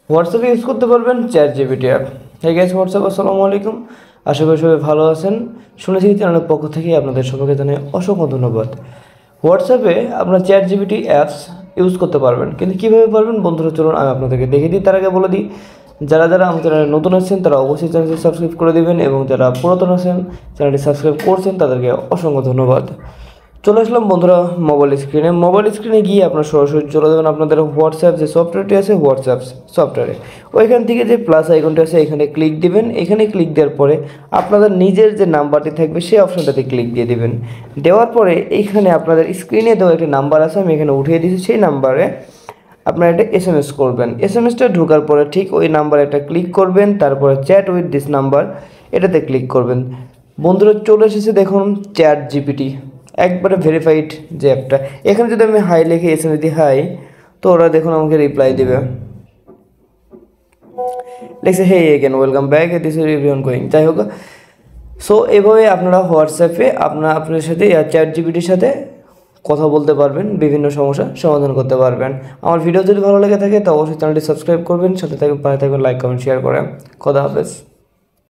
হোয়াটসঅ্যাপে ইউজ করতে পারবেন chat GPT app. Hey guys, WhatsApp, আসসালামু আলাইকুম। আশা করি সবাই ভালো আছেন। শুনেছি চ্যানেলের পক্ষ থেকে আপনাদের সবাইকে জানাই অসংখ্য ধন্যবাদ। হোয়াটসঅ্যাপে আপনার চ্যাট জিপিটি অ্যাপস ইউজ করতে পারবেন, কিন্তু কীভাবে পারবেন বন্ধুরা, চলুন আমি আপনাদেরকে দেখিয়ে দিই। তার আগে বলে দিই, যারা যারা আমার চ্যানেলে নতুন আছেন তারা অবশ্যই চ্যানেলটি সাবস্ক্রাইব করে দেবেন, এবং যারা পুরাতন আছেন চ্যানেলটি সাবস্ক্রাইব করছেন তাদেরকে অসংখ্য ধন্যবাদ। চলে আসলাম বন্ধুরা মোবাইল স্ক্রিনে গিয়ে আপনার সরাসরি চলে যাবেন আপনাদের হোয়াটসঅ্যাপ যে সফটওয়্যারটি আছে, হোয়াটসঅ্যাপ সফটওয়্যারে ওইখান থেকে যে প্লাস আইকনটি আছে এখানে ক্লিক দিবেন। এখানে ক্লিক দেওয়ার পরে আপনাদের নিজের যে নাম্বারটি থাকবে সেই অপশনটাতে ক্লিক দিয়ে দিবেন। দেওয়ার পরে এইখানে আপনাদের স্ক্রিনে দেওয়া একটি নাম্বার আছে, আমি এখানে উঠিয়ে দিয়েছি। সেই নাম্বারে আপনারা একটা এসএমএস করবেন। এসএমএসটা ঢোকার পরে ঠিক ওই নাম্বারে একটা ক্লিক করবেন, তারপরে চ্যাট উইথ দিস নাম্বার এটাতে ক্লিক করবেন। বন্ধুরা চলে এসেছে দেখুন চ্যাট জিপিটি, একবারে ভেরিফাইড যে অ্যাপটা। এখানে যদি আমি হাই লিখে এসএমএস দিই হাই, তো ওরা দেখুন আমাকে রিপ্লাই দেবে, লিখছে hey again welcome back this is everyone going. যাই হোক, সো এভাবে আপনারা হোয়াটসঅ্যাপে আপনার সাথে চ্যাট জিপিটির সাথে কথা বলতে পারবেন, বিভিন্ন সমস্যা সমাধান করতে পারবেন। আমার ভিডিও যদি ভালো লেগে থাকে তো অবশ্যই চ্যানেলটি সাবস্ক্রাইব করবেন, সাথে থাকবেন, পাশে থাকবেন, লাইক কমেন্ট শেয়ার করে। খোদা হাফেজ।